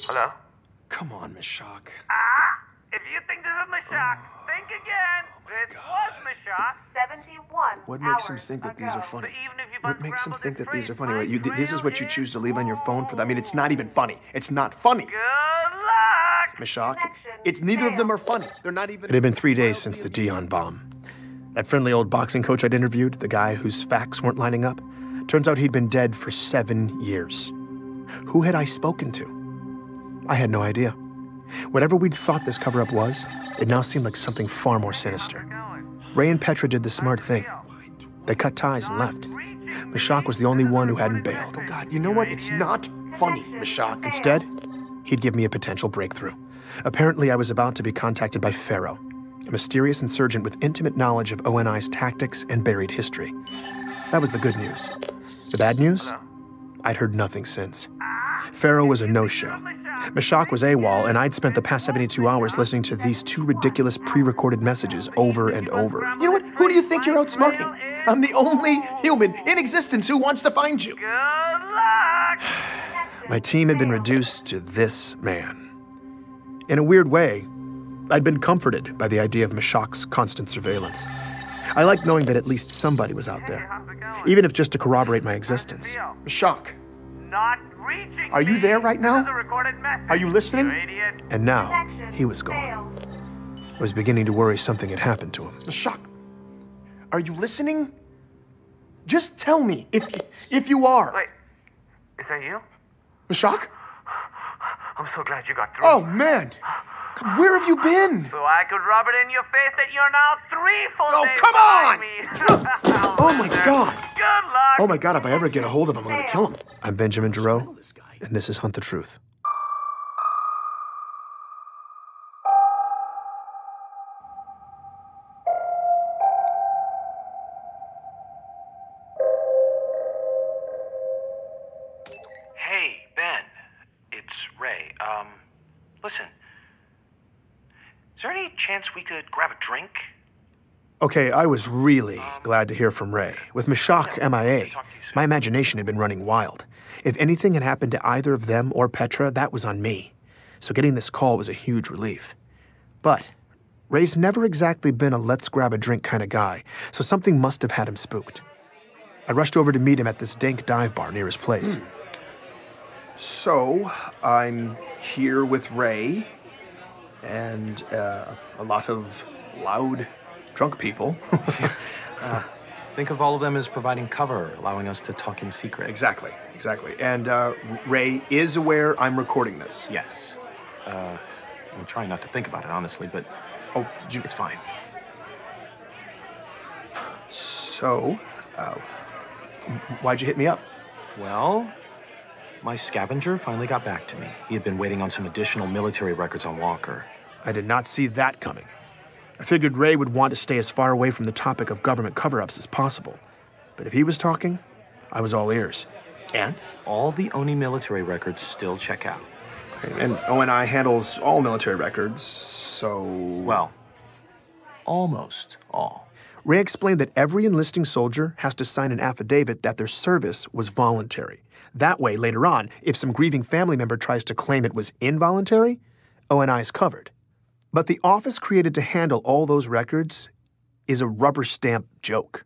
Hello? Come on, Mashak. If you think this is Mashak, think again. This was Mashak. 71 What makes him hours think that ago. these are funny? But even if you What makes him unscrambled think the that these are trace, funny? my Wait, this is what you trail choose to leave on your phone for that? I mean, it's home. not even funny. It's not funny. Good luck! Mashak, it's neither of them are funny. They're not even. It had been 3 days since the Dion bomb. That friendly old boxing coach I'd interviewed, the guy whose facts weren't lining up, turns out he'd been dead for 7 years. Who had I spoken to? I had no idea. Whatever we'd thought this cover-up was, it now seemed like something far more sinister. Ray and Petra did the smart thing. They cut ties and left. Mashak was the only one who hadn't bailed. Oh God, you know what? It's not funny, Mashak. Instead, he'd give me a potential breakthrough. Apparently, I was about to be contacted by FERO, a mysterious insurgent with intimate knowledge of ONI's tactics and buried history. That was the good news. The bad news? I'd heard nothing since. FERO was a no-show. Mashak was AWOL, and I'd spent the past 72 hours listening to these 2 ridiculous pre-recorded messages over and over. You know what? Who do you think you're outsmarting? I'm the only human in existence who wants to find you. Good luck! My team had been reduced to this man. In a weird way, I'd been comforted by the idea of Mashak's constant surveillance. I liked knowing that at least somebody was out there, even if just to corroborate my existence. Mashak, Not reaching are you there right now? This is a recorded message, Are you listening? you idiot. And now, he was gone. I was beginning to worry something had happened to him. Mashak, are you listening? Just tell me if you are. Wait, is that you? Mashak? I'm so glad you got through. Oh, man. Where have you been? So I could rub it in your face that you're now 3 full Oh, days come on! behind me. Oh, my God. Good luck! Oh, my God, if I ever get a hold of him, I'm going to kill him. I'm Benjamin Giroux, and this is Hunt the Truth. Hey, Ben. It's Ray. Listen. Is there any chance we could grab a drink? Okay, I was really glad to hear from Ray. With Mashak MIA, my imagination had been running wild. If anything had happened to either of them or Petra, that was on me. So getting this call was a huge relief. But Ray's never exactly been a let's-grab-a-drink kind of guy, so something must have had him spooked. I rushed over to meet him at this dank dive bar near his place. So, I'm here with Ray, and a lot of loud, drunk people. Think of all of them as providing cover, allowing us to talk in secret. Exactly. And Ray is aware I'm recording this. Yes. I'm trying not to think about it, honestly, but Oh, it's fine. So, why'd you hit me up? Well, my scavenger finally got back to me. He had been waiting on some additional military records on Walker. I did not see that coming. I figured Ray would want to stay as far away from the topic of government cover-ups as possible. But if he was talking, I was all ears. And? All the ONI military records still check out. And ONI handles all military records, so... Well, almost all. Ray explained that every enlisting soldier has to sign an affidavit that their service was voluntary. That way, later on, if some grieving family member tries to claim it was involuntary, ONI is covered. But the office created to handle all those records is a rubber stamp joke.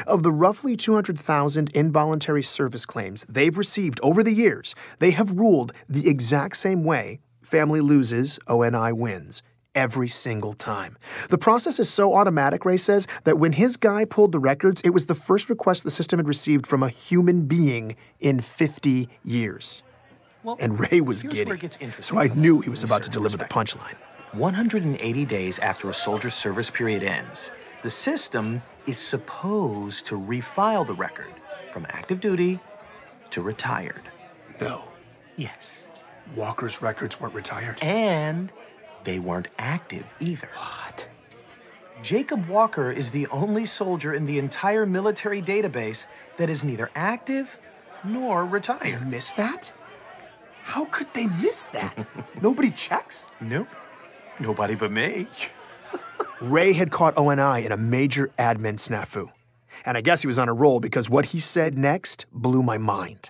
Of the roughly 200,000 involuntary service claims they've received over the years, they have ruled the exact same way: family loses, ONI wins. Every single time. The process is so automatic, Ray says, that when his guy pulled the records, it was the first request the system had received from a human being in 50 years. Well, And Ray was here's giddy, where it gets interesting so I from knew a he was about to certain deliver the perspective. punchline. 180 days after a soldier's service period ends, the system is supposed to refile the record from active duty to retired. No, Yes. Walker's records weren't retired. And they weren't active either. What? Jacob Walker is the only soldier in the entire military database that is neither active nor They retired. missed that? How could they miss that? Nobody checks? Nope. Nobody but me. Ray had caught ONI in a major admin snafu. And I guess he was on a roll because what he said next blew my mind.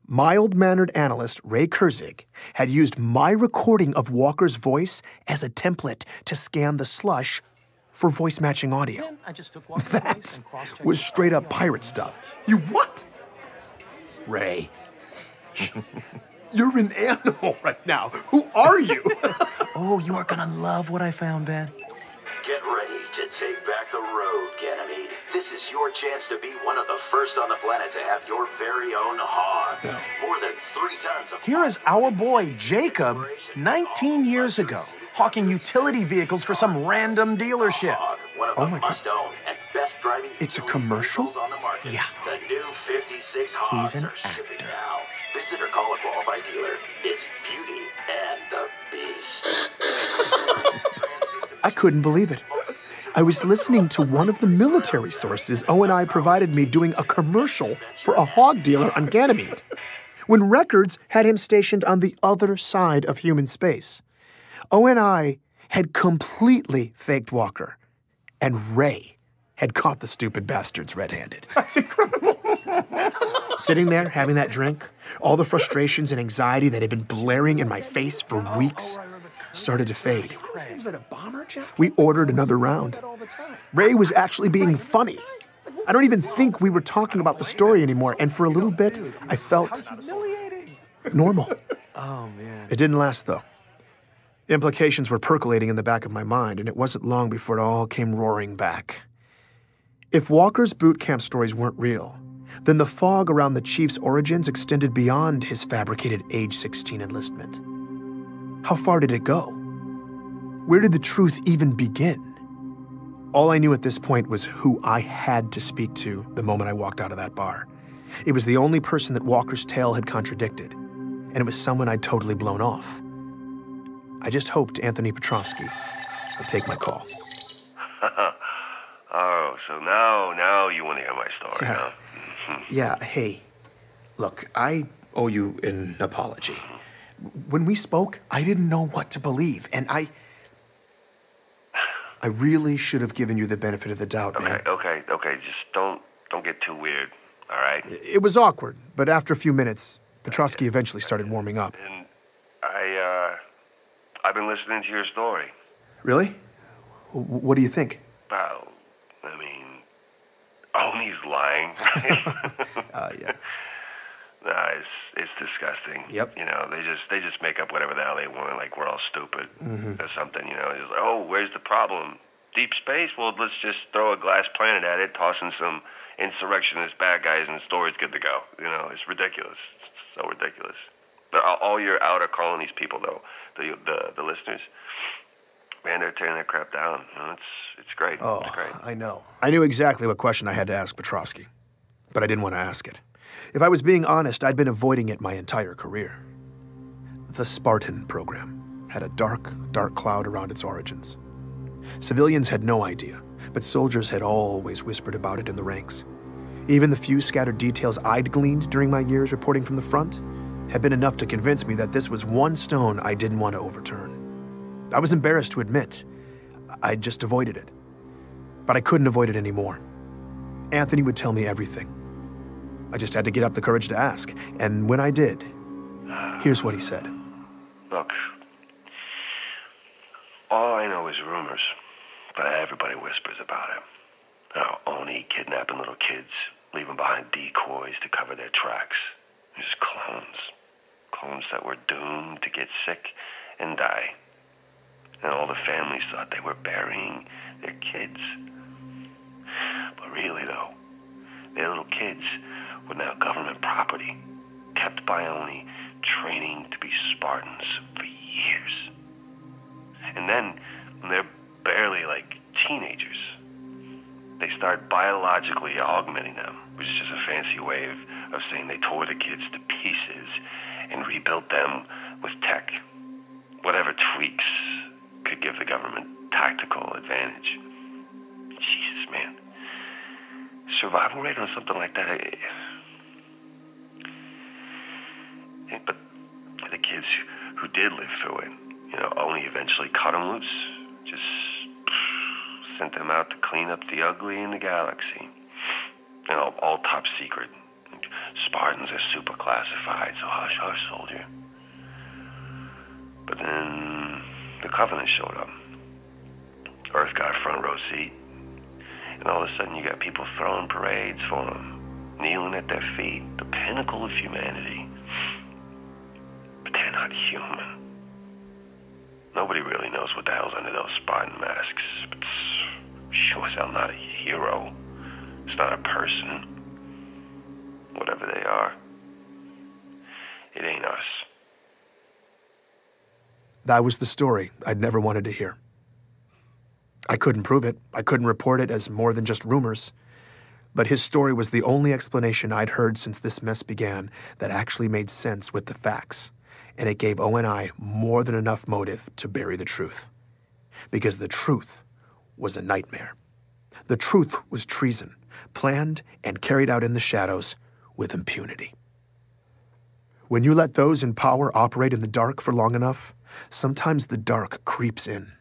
mild-mannered analyst Ray Kurzig had used my recording of Walker's voice as a template to scan the slush for voice-matching audio. Then I just took Walker's voice That and cross-checked was the straight-up audio pirate myself. stuff. You what? Ray. You're an animal right now. Who are you? Oh, you are gonna love what I found, Ben. Get ready to take back the road, Ganymede. This is your chance to be one of the first on the planet to have your very own hog. More than 3 tons of... Here is our boy, Jacob, 19 years ago, hawking utility vehicles for some random dealership. Hog, one of Oh the my God. must-own and best driving It's a utility commercial? vehicles on the market. Yeah. The new 56 hogs He's an are shipping actor. now. Visit or call a qualified dealer. It's Beauty and the Beast. I couldn't believe it. I was listening to one of the military sources O&I provided me doing a commercial for a hog dealer on Ganymede, when Records had him stationed on the other side of human space. O&I had completely faked Walker, and Ray had caught the stupid bastards red-handed. That's incredible. Sitting there, having that drink, all the frustrations and anxiety that had been blaring in my face for weeks started to fade. Was it a bomber jacket? We ordered another round. Ray was actually being funny. I don't even think we were talking about the story anymore, and for a little bit, I felt normal. Oh, man. It didn't last, though. Implications were percolating in the back of my mind, and it wasn't long before it all came roaring back. If Walker's boot camp stories weren't real, then the fog around the Chief's origins extended beyond his fabricated age 16 enlistment. How far did it go? Where did the truth even begin? All I knew at this point was who I had to speak to the moment I walked out of that bar. It was the only person that Walker's tale had contradicted, and it was someone I'd totally blown off. I just hoped Anthony Petrosky would take my call. Oh, so now you want to hear my story, Yeah. huh? Yeah, hey, look, I owe you an apology. When we spoke, I didn't know what to believe, and I really should have given you the benefit of the doubt, man. Okay. Just don't get too weird, all right? It was awkward, but after a few minutes, Petrosky eventually started warming up. And I've been listening to your story. Really? What do you think? Well, I mean,Oni's lying. Yeah. Nah, it's disgusting. Yep. You know, they just make up whatever the hell they want, like we're all stupid or something. You know, it's like, oh, where's the problem? Deep space? Well, let's just throw a glass planet at it, toss in some insurrectionist bad guys, and the story's good to go. You know, it's ridiculous. It's so ridiculous. But all your outer colonies people, though, the listeners, man, they're tearing that crap down. You know, it's great. Oh, It's great. I know. I knew exactly what question I had to ask Petrosky, but I didn't want to ask it. If I was being honest, I'd been avoiding it my entire career. The Spartan program had a dark, dark cloud around its origins. Civilians had no idea, but soldiers had always whispered about it in the ranks. Even the few scattered details I'd gleaned during my years reporting from the front had been enough to convince me that this was one stone I didn't want to overturn. I was embarrassed to admit I'd just avoided it, but I couldn't avoid it anymore. Anthony would tell me everything. I just had to get up the courage to ask, and when I did, here's what he said. Look, all I know is rumors, but everybody whispers about it. Now, Oni kidnapping little kids, leaving behind decoys to cover their tracks. Just clones. Clones that were doomed to get sick and die. And all the families thought they were burying their kids. But really, though, their little kids were now government property, kept by Oni, training to be Spartans for years. And then, when they're barely like teenagers, they start biologically augmenting them, which is just a fancy way of saying they tore the kids to pieces and rebuilt them with tech. Whatever tweaks could give the government tactical advantage. Jesus, man. Survival rate on something like that. But the kids who did live through it, you know, Oni eventually cut them loose. Just sent them out to clean up the ugly in the galaxy. You know, all top secret. Spartans are super classified, so hush, hush, soldier. But then the Covenant showed up. Earth got a front row seat. And all of a sudden you got people throwing parades for them, kneeling at their feet, the pinnacle of humanity. But they're not human. Nobody really knows what the hell's under those Spartan masks, but it's sure as hell not a hero. It's not a person. Whatever they are, it ain't us. That was the story I'd never wanted to hear. I couldn't prove it. I couldn't report it as more than just rumors. But his story was the only explanation I'd heard since this mess began that actually made sense with the facts. And it gave ONI more than enough motive to bury the truth. Because the truth was a nightmare. The truth was treason, planned and carried out in the shadows with impunity. When you let those in power operate in the dark for long enough, sometimes the dark creeps in.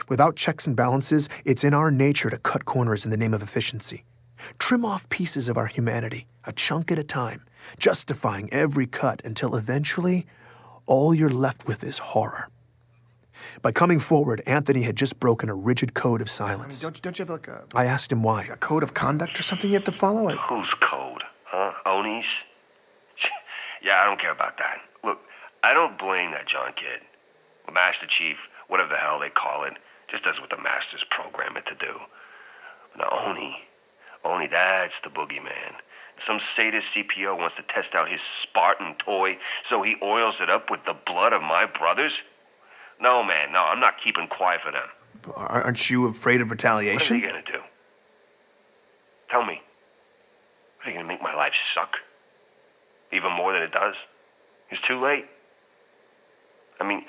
Without checks and balances, it's in our nature to cut corners in the name of efficiency. Trim off pieces of our humanity, a chunk at a time, justifying every cut until eventually all you're left with is horror. By coming forward, Anthony had just broken a rigid code of silence. Don't you have like a... I asked him why. A code of conduct or something you have to follow? Whose code? Huh? Oni's? Yeah, I don't care about that. Look, I don't blame that John kid. The Master Chief, whatever the hell they call it, just does what the Masters program it to do. Now, Oni, that's the boogeyman. Some sadist CPO wants to test out his Spartan toy, so he oils it up with the blood of my brothers? No, man, no, I'm not keeping quiet for them. Aren't you afraid of retaliation? What are they gonna do? Tell me. Are they gonna make my life suck? Even more than it does? It's too late. I mean,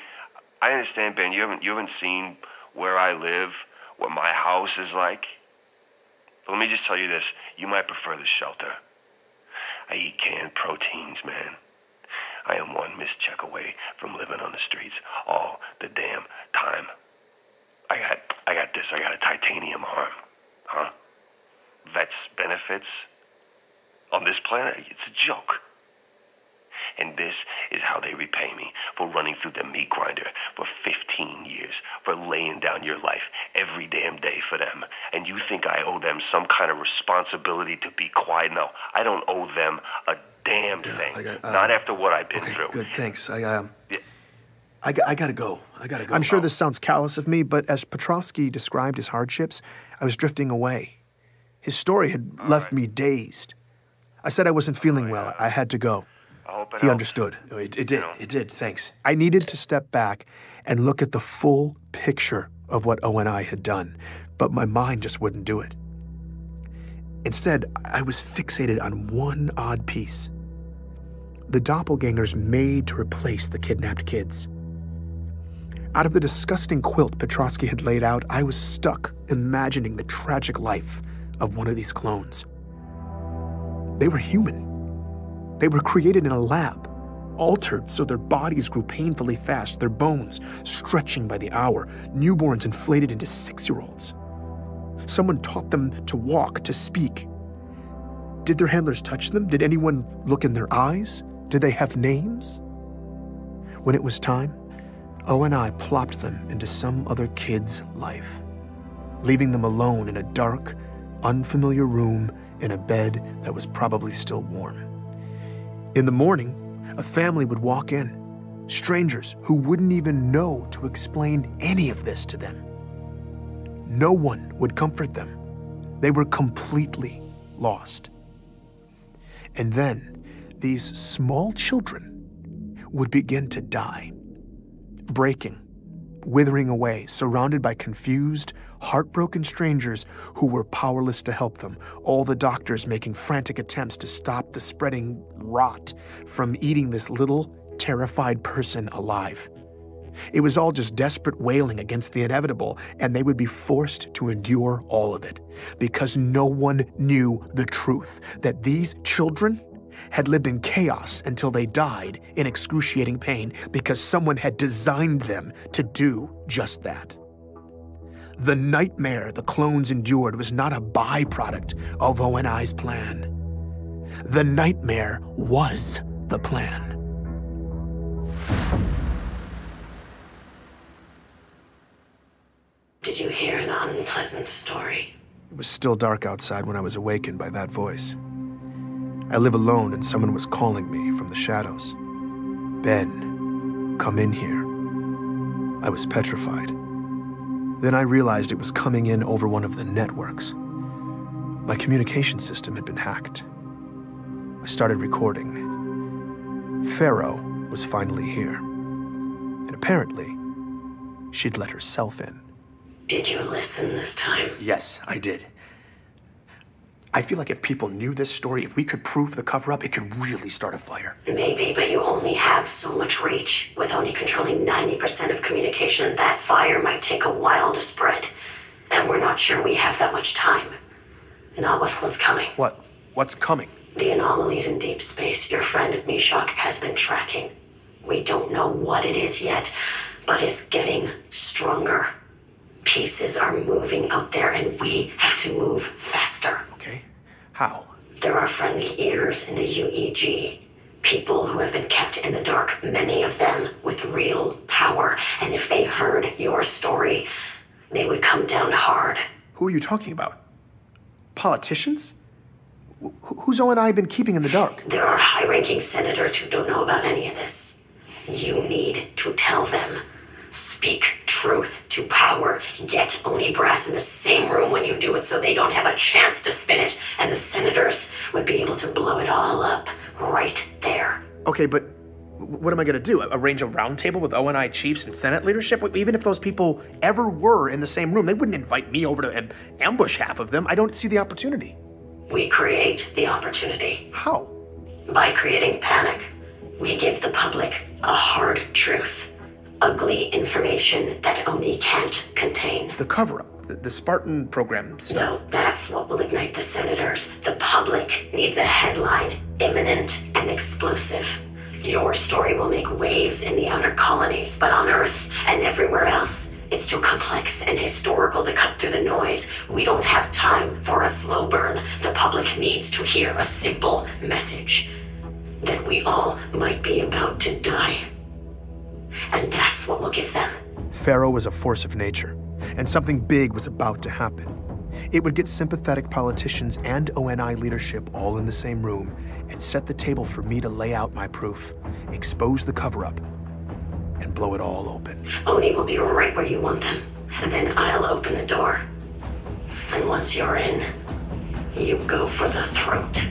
I understand, Ben, you haven't seen where I live, what my house is like. But let me just tell you this, you might prefer the shelter. I eat canned proteins, man. I am one mischeck away from living on the streets all the damn time. I got this, I got a titanium arm. Huh? Vets benefits? On this planet, it's a joke. And this is how they repay me, for running through the meat grinder for 15 years, for laying down your life every damn day for them. And you think I owe them some kind of responsibility to be quiet? No, I don't owe them a damn thing. Not after what I've been through. Good, thanks. I gotta go. I'm sure this sounds callous of me, but as Petrosky described his hardships, I was drifting away. His story had left me dazed. I said I wasn't feeling well. I had to go. He understood. It did, thanks. I needed to step back and look at the full picture of what ONI had done, but my mind just wouldn't do it. Instead, I was fixated on one odd piece. The doppelgangers made to replace the kidnapped kids. Out of the disgusting quilt Petrosky had laid out, I was stuck imagining the tragic life of one of these clones. They were human. They were created in a lab, altered so their bodies grew painfully fast, their bones stretching by the hour, newborns inflated into 6-year-olds. Someone taught them to walk, to speak. Did their handlers touch them? Did anyone look in their eyes? Did they have names? When it was time, ONI plopped them into some other kid's life, leaving them alone in a dark, unfamiliar room in a bed that was probably still warm. In the morning, a family would walk in, strangers who wouldn't even know to explain any of this to them. No one would comfort them. They were completely lost. And then these small children would begin to die, breaking, withering away, surrounded by confused, heartbroken strangers who were powerless to help them, all the doctors making frantic attempts to stop the spreading rot from eating this little, terrified person alive. It was all just desperate wailing against the inevitable, and they would be forced to endure all of it, because no one knew the truth, that these children had lived in chaos until they died in excruciating pain because someone had designed them to do just that. The nightmare the clones endured was not a byproduct of ONI's plan. The nightmare was the plan. Did you hear an unpleasant story? It was still dark outside when I was awakened by that voice. I live alone and someone was calling me from the shadows. Ben, come in here. I was petrified. Then I realized it was coming in over one of the networks. My communication system had been hacked. I started recording. FERO was finally here. And apparently, she'd let herself in. Did you listen this time? Yes, I did. I feel like if people knew this story, if we could prove the cover-up, it could really start a fire. Maybe, but you only have so much reach. With only controlling 90% of communication, that fire might take a while to spread. And we're not sure we have that much time. Not with what's coming. What? What's coming? The anomalies in deep space your friend Meshach has been tracking. We don't know what it is yet, but it's getting stronger. Pieces are moving out there, and we have to move faster. Okay. How? There are friendly ears in the UEG. People who have been kept in the dark, many of them with real power. And if they heard your story, they would come down hard. Who are you talking about? Politicians? Who's O&I been keeping in the dark? There are high-ranking senators who don't know about any of this. You need to tell them. Speak truth to power. Get Oni Brass in the same room when you do it so they don't have a chance to spin it, and the senators would be able to blow it all up right there. Okay, but what am I going to do? Arrange a roundtable with O&I chiefs and Senate leadership? Even if those people ever were in the same room, they wouldn't invite me over to ambush half of them. I don't see the opportunity. We create the opportunity. How? By creating panic. We give the public a hard truth. Ugly information that Oni can't contain. The cover-up, the Spartan program stuff. No, that's what will ignite the senators. The public needs a headline, imminent and explosive. Your story will make waves in the outer colonies, but on Earth and everywhere else, it's too complex and historical to cut through the noise. We don't have time for a slow burn. The public needs to hear a simple message. That we all might be about to die. And that's what we'll give them. FERO was a force of nature, and something big was about to happen. It would get sympathetic politicians and ONI leadership all in the same room and set the table for me to lay out my proof, expose the cover-up, and blow it all open. Oni will be right where you want them, and then I'll open the door. And once you're in, you go for the throat.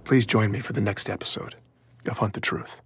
Please join me for the next episode of Hunt the Truth.